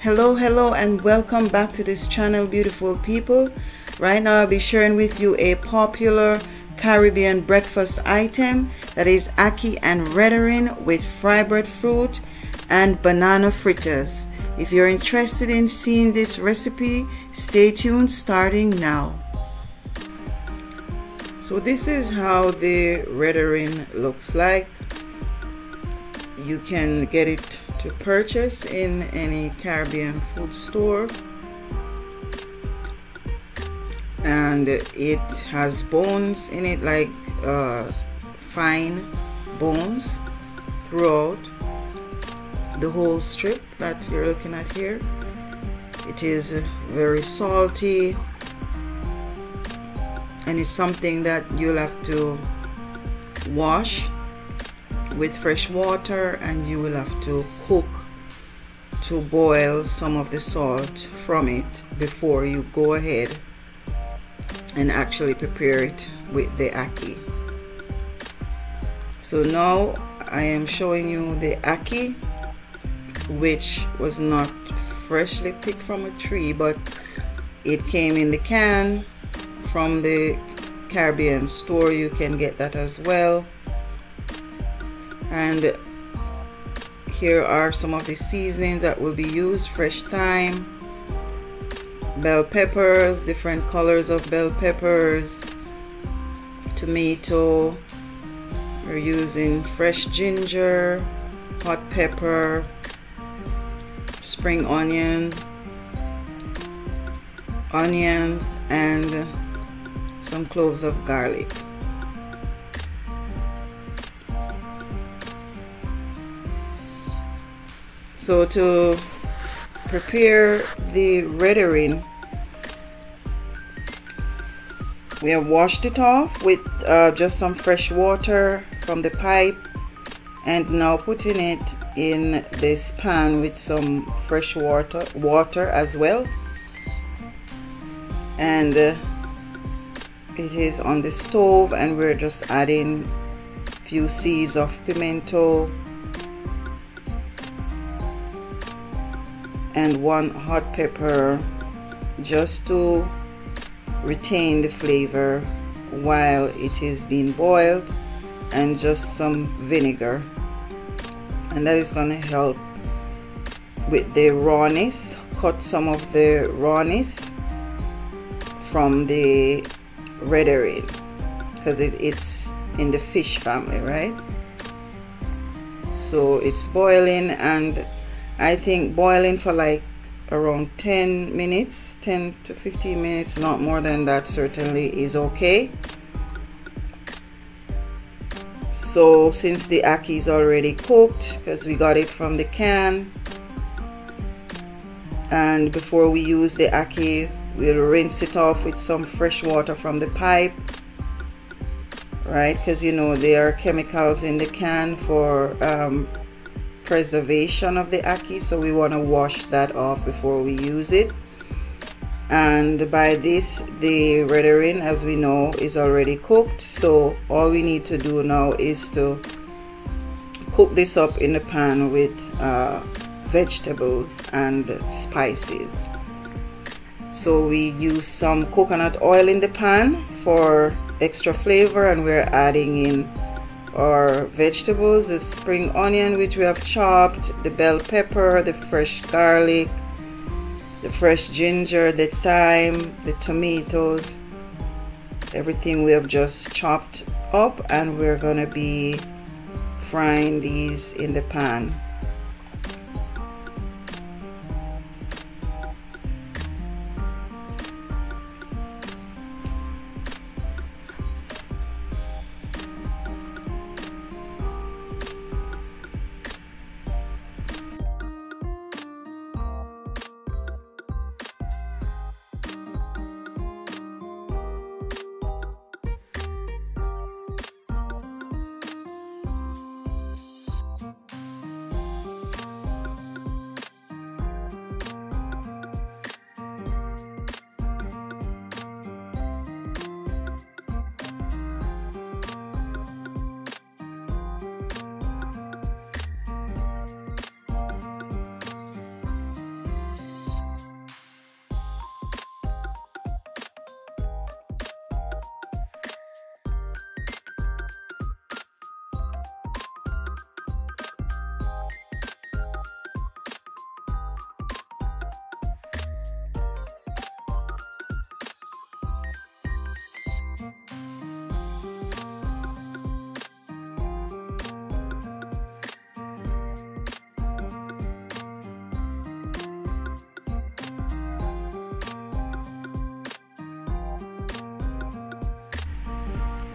Hello and welcome back to this channel, beautiful people. Right now I'll be sharing with you a popular Caribbean breakfast item, that is ackee and red herring with fried breadfruit and banana fritters. If you're interested in seeing this recipe, stay tuned starting now. So this is how the red herring looks like. You can get it to purchase in any Caribbean food store, and it has bones in it, like fine bones throughout the whole strip that you're looking at here. It is very salty, and it's something that you'll have to wash with fresh water, and you will have to cook to boil some of the salt from it before you go ahead and actually prepare it with the ackee. So now I am showing you the ackee, which was not freshly picked from a tree, but it came in the can from the Caribbean store. You can get that as well. And here are some of the seasonings that will be used: fresh thyme, bell peppers, different colors of bell peppers, tomato, we're using fresh ginger, hot pepper, spring onions, and some cloves of garlic. So to prepare the red herring, we have washed it off with just some fresh water from the pipe, and now putting it in this pan with some fresh water as well, and it is on the stove, and we're just adding a few seeds of pimento and one hot pepper, just to retain the flavor while it is being boiled, and just some vinegar, and that is going to help with the rawness, cut some of the rawness from the red herring, because it's in the fish family, right? So it's boiling, and I think boiling for like around 10 minutes, 10 to 15 minutes, not more than that, certainly is okay. So since the ackee is already cooked, because we got it from the can, and before we use the ackee, we'll rinse it off with some fresh water from the pipe, right? Because you know there are chemicals in the can for preservation of the ackee, so we want to wash that off before we use it. And by this, the red herring, as we know, is already cooked, so all we need to do now is to cook this up in the pan with vegetables and spices. So we use some coconut oil in the pan for extra flavor, and we're adding in our vegetables: the spring onion, which we have chopped, the bell pepper, the fresh garlic, the fresh ginger, the thyme, the tomatoes, everything we have just chopped up, and we're gonna be frying these in the pan.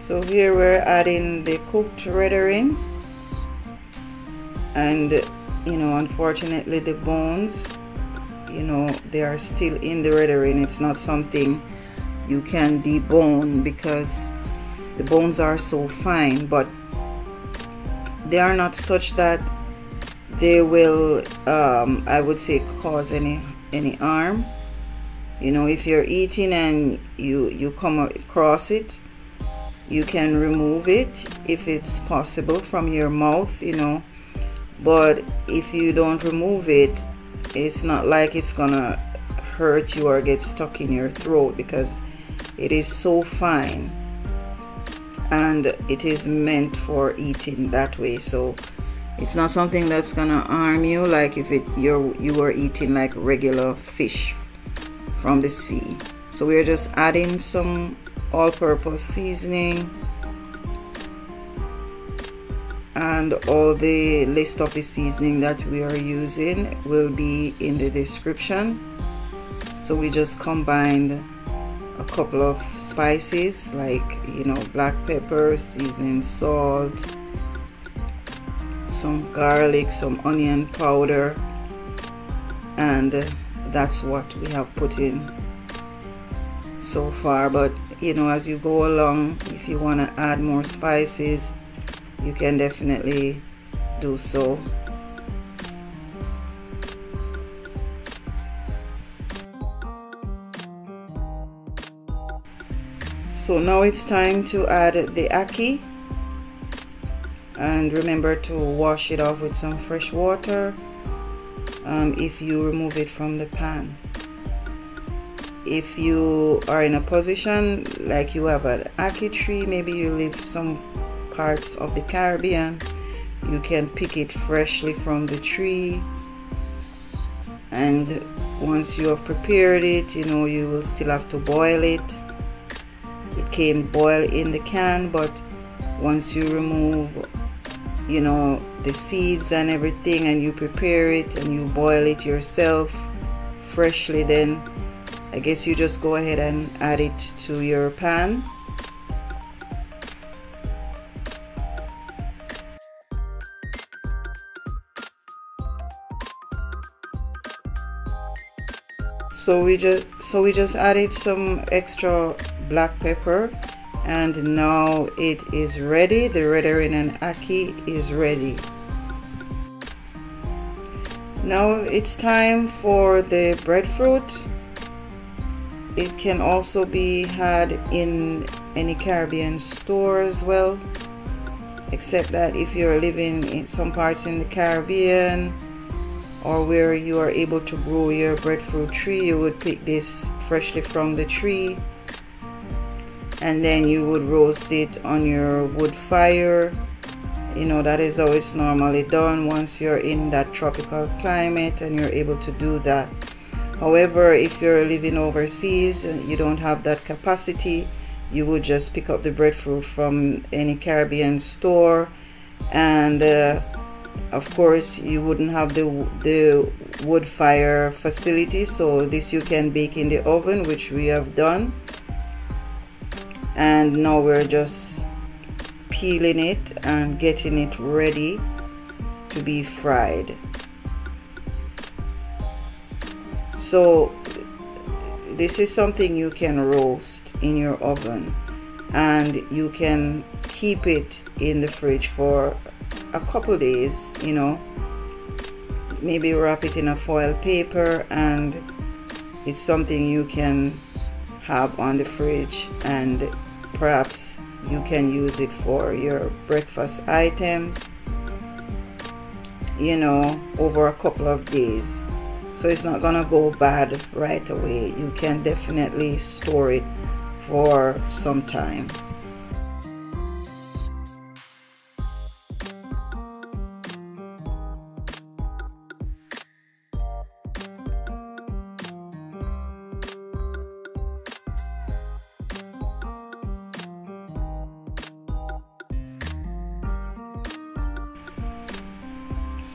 So here we're adding the cooked red herring, and unfortunately the bones, they are still in the red herring. It's not something you can debone because the bones are so fine, but they are not such that they will I would say cause any harm. If you're eating and you come across it, you can remove it if it's possible from your mouth, but if you don't remove it, it's not like it's gonna hurt you or get stuck in your throat, because it is so fine and it is meant for eating that way. So it's not something that's gonna harm you like if you were eating like regular fish from the sea. So we're just adding some all-purpose seasoning, and all the list of the seasoning that we are using will be in the description. So we just combined a couple of spices like black pepper, seasoning salt, some garlic, some onion powder, and that's what we have put in so far. But as you go along, if you want to add more spices, you can definitely do so. So now it's time to add the ackee, and remember to wash it off with some fresh water if you remove it from the pan. If you are in a position like you have an ackee tree, maybe you live some parts of the Caribbean, you can pick it freshly from the tree, and once you have prepared it, you will still have to boil it. It can boil in the can, but once you remove the seeds and everything, and you prepare it and you boil it yourself freshly, then I guess you just go ahead and add it to your pan. So we just added some extra black pepper, and now it is ready. The red herring and ackee is ready. Now it's time for the breadfruit. It can also be had in any Caribbean store as well, except that if you're living in some parts in the Caribbean or where you are able to grow your breadfruit tree, you would pick this freshly from the tree, and then you would roast it on your wood fire. That is how it's normally done once you're in that tropical climate and you're able to do that. However, if you're living overseas and you don't have that capacity, you would just pick up the breadfruit from any Caribbean store, and of course you wouldn't have the wood fire facility, so this you can bake in the oven, which we have done. And now we're just peeling it and getting it ready to be fried. So this is something you can roast in your oven, and you can keep it in the fridge for a couple days, maybe wrap it in a foil paper, and it's something you can have on the fridge, and perhaps you can use it for your breakfast items, over a couple of days. So it's not gonna go bad right away. You can definitely store it for some time.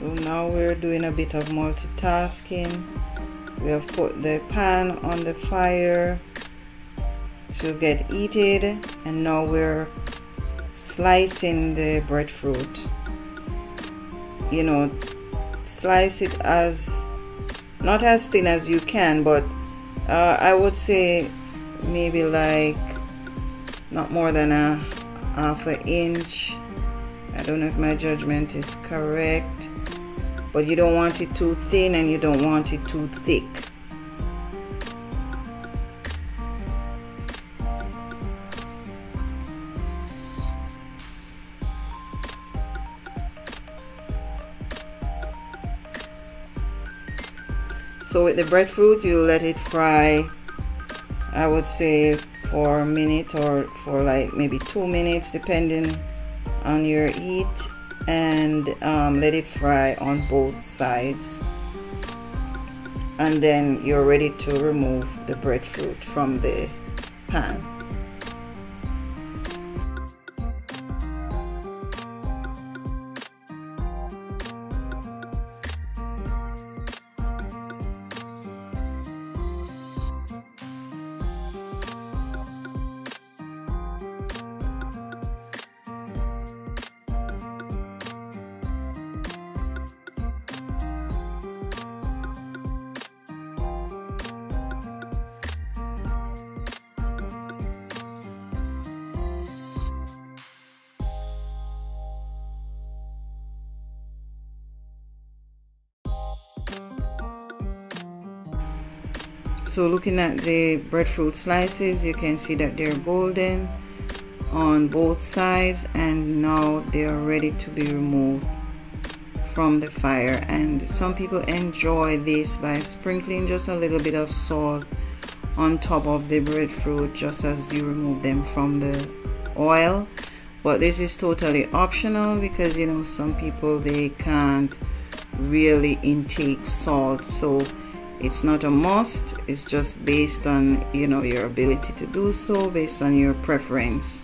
So now we're doing a bit of multitasking. We have put the pan on the fire to get heated, and now we're slicing the breadfruit. You know, slice it as not as thin as you can, but I would say maybe like not more than a half an inch. I don't know if my judgment is correct, but you don't want it too thin and you don't want it too thick. So with the breadfruit, you let it fry, I would say for a minute or for like maybe 2 minutes depending on your heat, and let it fry on both sides, and then you're ready to remove the breadfruit from the pan. So looking at the breadfruit slices, you can see that they're golden on both sides, and now they are ready to be removed from the fire. And some people enjoy this by sprinkling just a little bit of salt on top of the breadfruit just as you remove them from the oil, but this is totally optional because, you know, some people, they can't really intake salt, so it's not a must. It's just based on, you know, your ability to do so, based on your preference.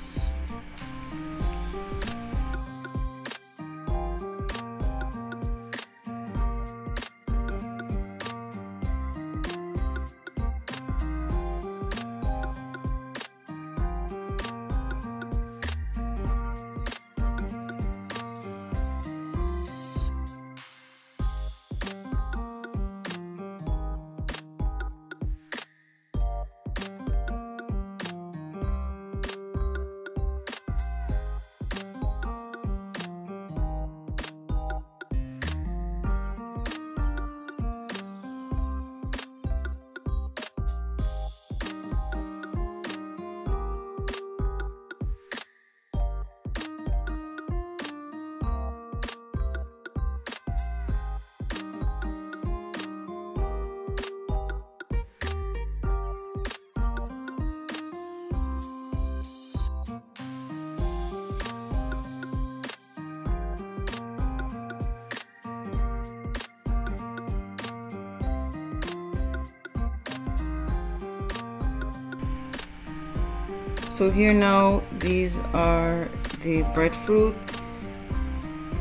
So here now, these are the breadfruit.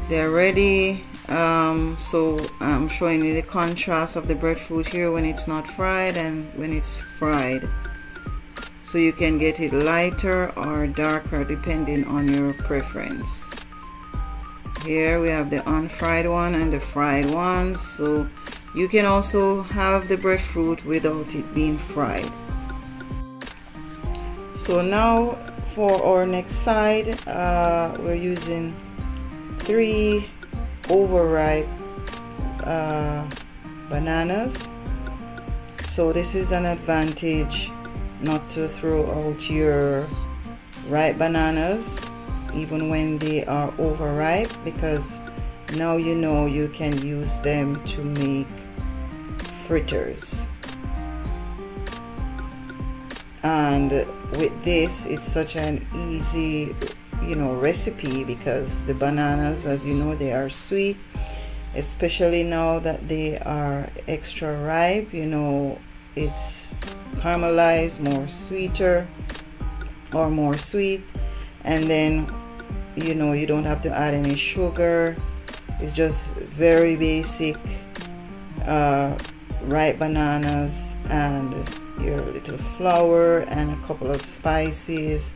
They're ready. So I'm showing you the contrast of the breadfruit here when it's not fried and when it's fried. So you can get it lighter or darker depending on your preference. Here we have the unfried one and the fried ones. So you can also have the breadfruit without it being fried. So now for our next side, we're using 3 overripe bananas. So this is an advantage not to throw out your ripe bananas even when they are overripe, because now you know you can use them to make fritters. And with this, it's such an easy, you know, recipe, because the bananas, as you know, they are sweet, especially now that they are extra ripe. You know, it's caramelized, more sweeter or more sweet, and then, you know, you don't have to add any sugar. It's just very basic ripe bananas and your little flour and a couple of spices,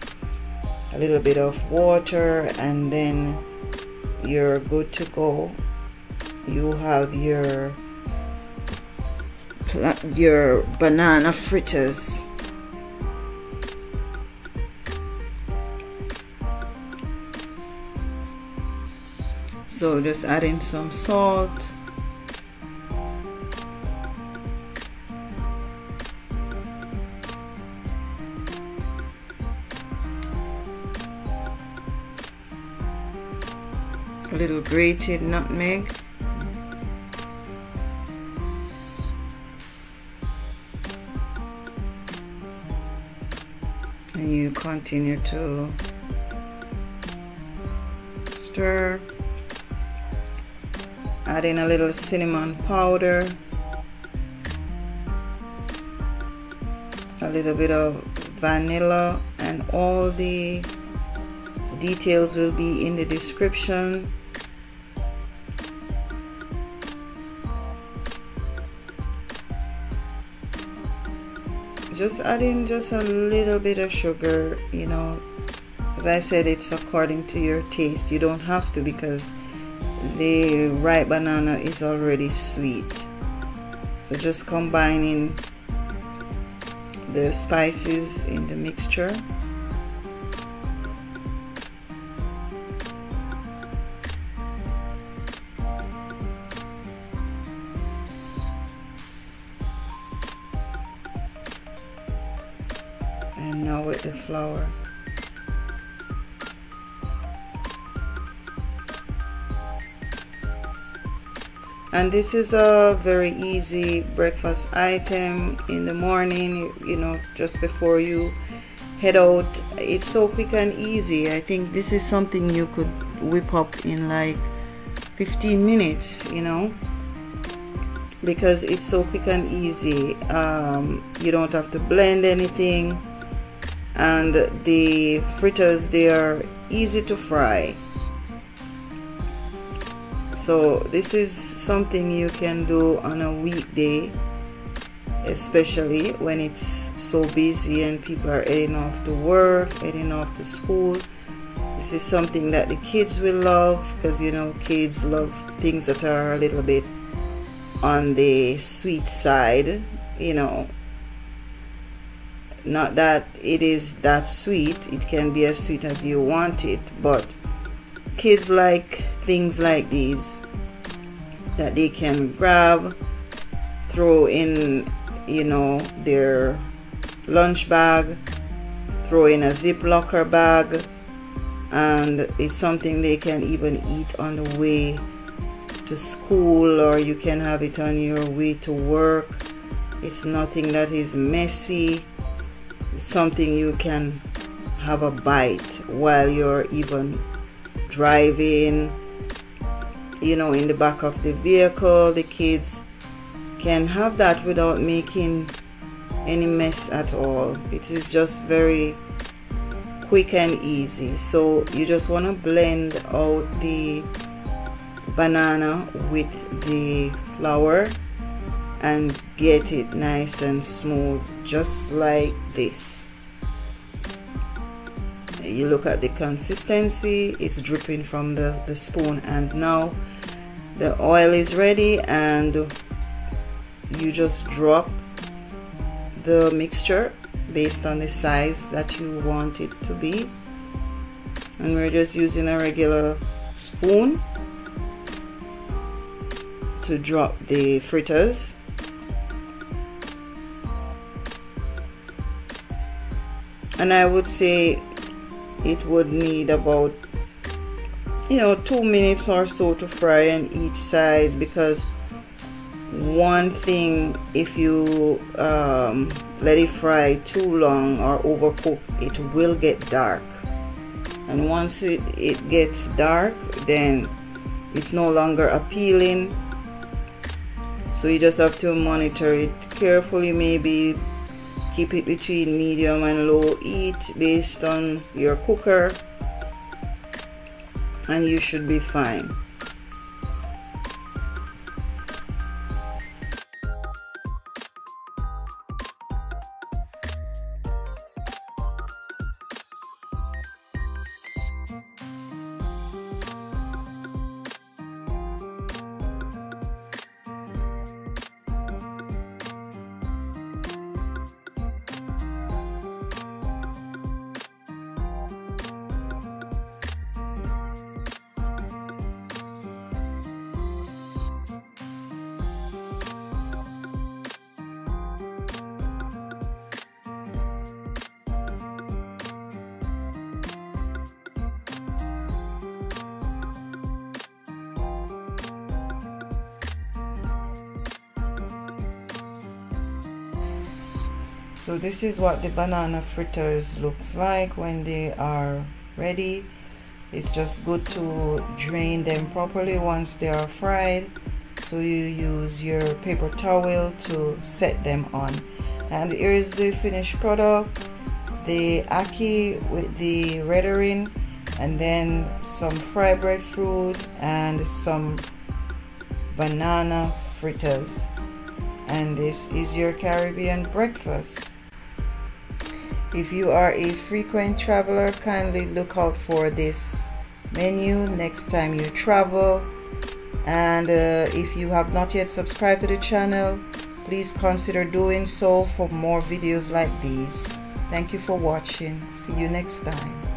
a little bit of water, and then you're good to go. You have your banana fritters. So just add in some salt, a little grated nutmeg, and you continue to stir. Add in a little cinnamon powder, a little bit of vanilla, and all the details will be in the description. Just add in just a little bit of sugar, you know, as I said, it's according to your taste. You don't have to, because the ripe banana is already sweet. So just combining the spices in the mixture. And now with the flour. And this is a very easy breakfast item in the morning, you know, just before you head out. It's so quick and easy. I think this is something you could whip up in like 15 minutes, you know, because it's so quick and easy. You don't have to blend anything, and the fritters, they are easy to fry. So this is something you can do on a weekday, especially when it's so busy and people are heading off to work, heading off to school. This is something that the kids will love, because you know, kids love things that are a little bit on the sweet side, you know. Not that it is that sweet, it can be as sweet as you want it, but kids like things like these that they can grab, throw in, you know, their lunch bag, throw in a Ziplocker bag, and it's something they can even eat on the way to school, or you can have it on your way to work. It's nothing that is messy. It's something you can have a bite while you're even driving, you know, in the back of the vehicle. The kids can have that without making any mess at all. It is just very quick and easy. So you just want to blend out the banana with the flour and get it nice and smooth, just like this. You look at the consistency, it's dripping from the spoon, and now the oil is ready, and you just drop the mixture based on the size that you want it to be. And we're just using a regular spoon to drop the fritters. And I would say it would need about, you know, 2 minutes or so to fry on each side, because one thing, if you let it fry too long or overcook, it will get dark, and once it gets dark, then it's no longer appealing. So you just have to monitor it carefully, maybe keep it between medium and low heat based on your cooker, and you should be fine. So this is what the banana fritters looks like when they are ready. It's just good to drain them properly once they are fried. So you use your paper towel to set them on. And here is the finished product. The ackee with the red herring, and then some fried breadfruit and some banana fritters. And this is your Caribbean breakfast. If you are a frequent traveler, kindly look out for this menu next time you travel. And if you have not yet subscribed to the channel, please consider doing so for more videos like these. Thank you for watching. See you next time.